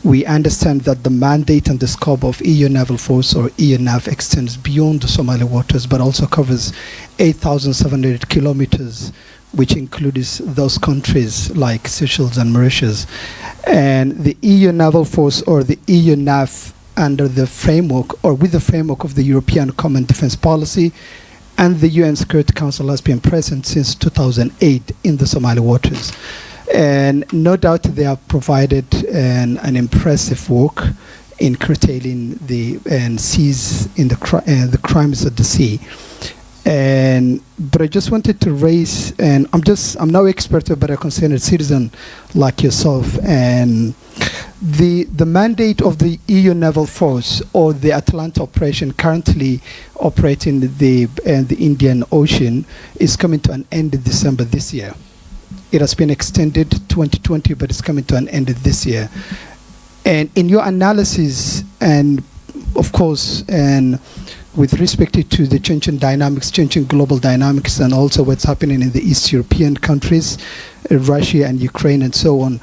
We understand that the mandate and the scope of EU naval force, or EU NAV, extends beyond the Somali waters, but also covers 8,700 kilometers, which includes those countries like Seychelles and Mauritius. And the EU naval force, or the EU NAV, under the framework, or with the framework of the European Common Defense Policy, and the UN Security Council, has been present since 2008 in the Somali waters. And no doubt they have provided an impressive work in curtailing the seas in the crimes of the sea. But I just wanted to raise, and I'm no expert, but a concerned citizen like yourself, and the mandate of the EU naval force, or the Atalanta operation currently operating the Indian Ocean, is coming to an end in December this year. It has been extended 2020, but it's coming to an end this year. And in your analysis, and of course, and with respect to the changing dynamics, changing global dynamics, and also what's happening in the East European countries, Russia and Ukraine and so on,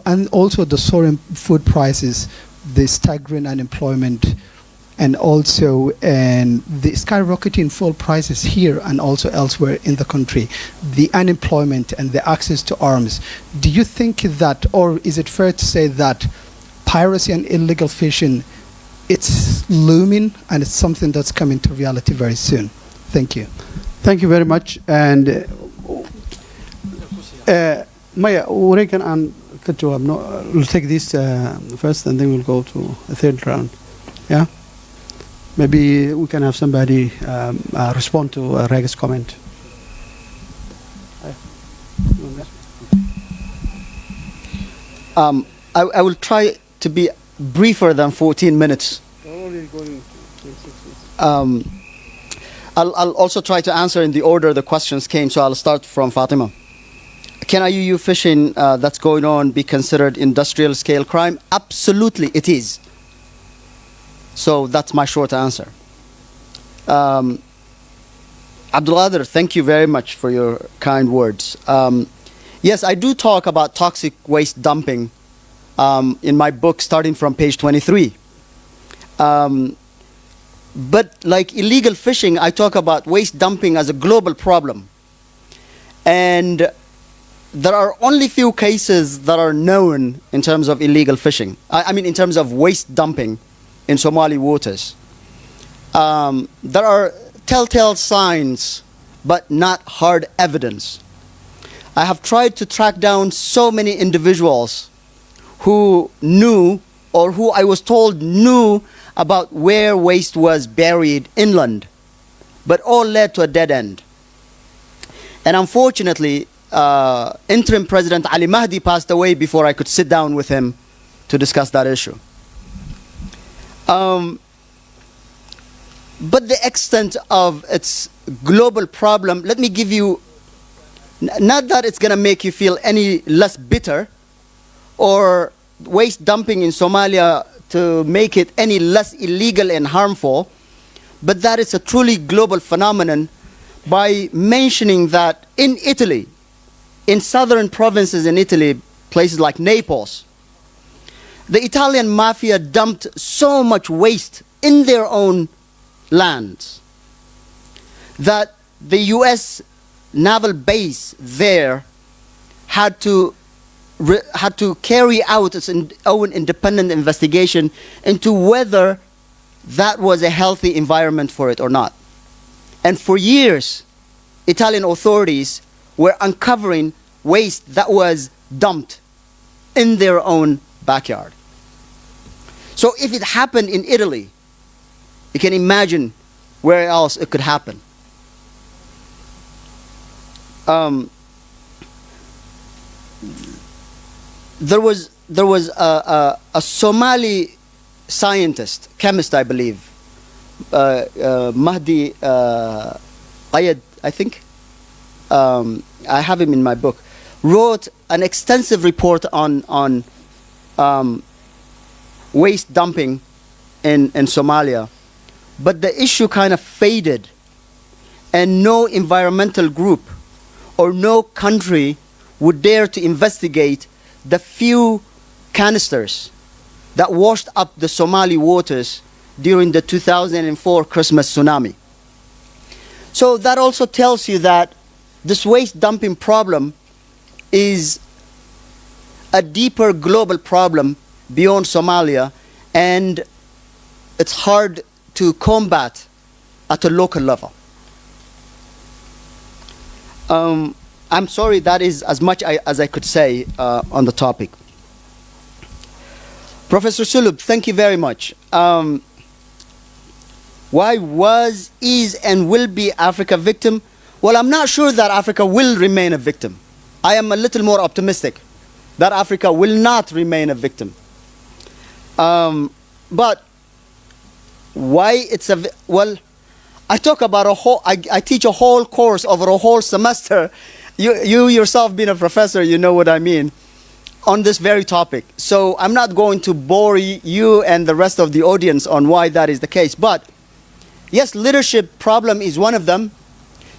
and also the soaring food prices, the staggering unemployment, and also the skyrocketing fuel prices here and also elsewhere in the country, the unemployment and the access to arms. Do you think that, or is it fair to say that piracy and illegal fishing, it's looming and it's something that's coming to reality very soon? Thank you. Thank you very much. And Maya, Arinka and Kajawab, we'll take this first, and then we'll go to the third round. Yeah? Maybe we can have somebody respond to Rega's comment. I will try to be briefer than 14 minutes. I'll also try to answer in the order the questions came, so I'll start from Fatima. Can IUU fishing that's going on be considered industrial scale crime? Absolutely, it is. So that's my short answer. Abdulqadir, thank you very much for your kind words. Yes, I do talk about toxic waste dumping in my book, starting from page 23. But like illegal fishing, I talk about waste dumping as a global problem. And there are only few cases that are known in terms of illegal fishing. I mean, in terms of waste dumping in Somali waters. There are telltale signs, but not hard evidence. I have tried to track down so many individuals who knew, or who I was told knew, about where waste was buried inland, but all led to a dead end. And unfortunately, interim President Ali Mahdi passed away before I could sit down with him to discuss that issue. But the extent of its global problem, let me give you, not that it's going to make you feel any less bitter, or waste dumping in Somalia to make it any less illegal and harmful, but that it's a truly global phenomenon by mentioning that in Italy, in southern provinces in Italy, places like Naples, the Italian mafia dumped so much waste in their own lands that the US naval base there had to carry out its own independent investigation into whether that was a healthy environment for it or not. And for years, Italian authorities were uncovering waste that was dumped in their own backyard. So if it happened in Italy, you can imagine where else it could happen. There was a Somali scientist, chemist, I believe, Mahdi Ayed, I think. I have him in my book. Wrote an extensive report on waste dumping in Somalia, but the issue kind of faded, and no environmental group or no country would dare to investigate the few canisters that washed up the Somali waters during the 2004 Christmas tsunami. So that also tells you that this waste dumping problem is a deeper global problem beyond Somalia, and it's hard to combat at a local level. I'm sorry, that is as much as I could say on the topic. Professor Sulub, thank you very much. Why was, is, and will be Africa victim? Well, I'm not sure that Africa will remain a victim. I am a little more optimistic that Africa will not remain a victim. But why it's a, well, I talk about a whole, I teach a whole course over a whole semester. You yourself being a professor, you know what I mean, on this very topic. So I'm not going to bore you and the rest of the audience on why that is the case. But yes, leadership problem is one of them.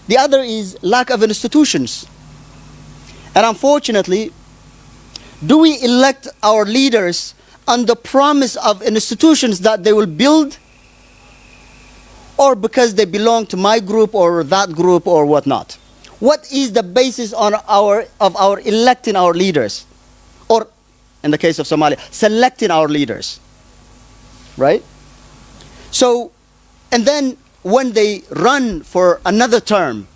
The other is lack of institutions. And unfortunately, do we elect our leaders on the promise of institutions that they will build, or because they belong to my group or that group or whatnot? What is the basis of our electing our leaders? Or, in the case of Somalia, selecting our leaders, right? So, and then when they run for another term,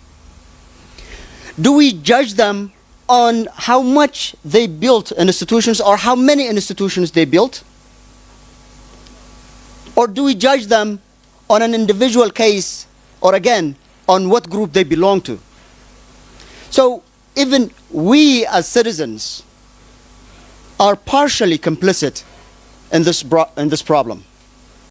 do we judge them on how much they built institutions or how many institutions they built? Or do we judge them on an individual case, or again, on what group they belong to? So even we as citizens are partially complicit in this problem.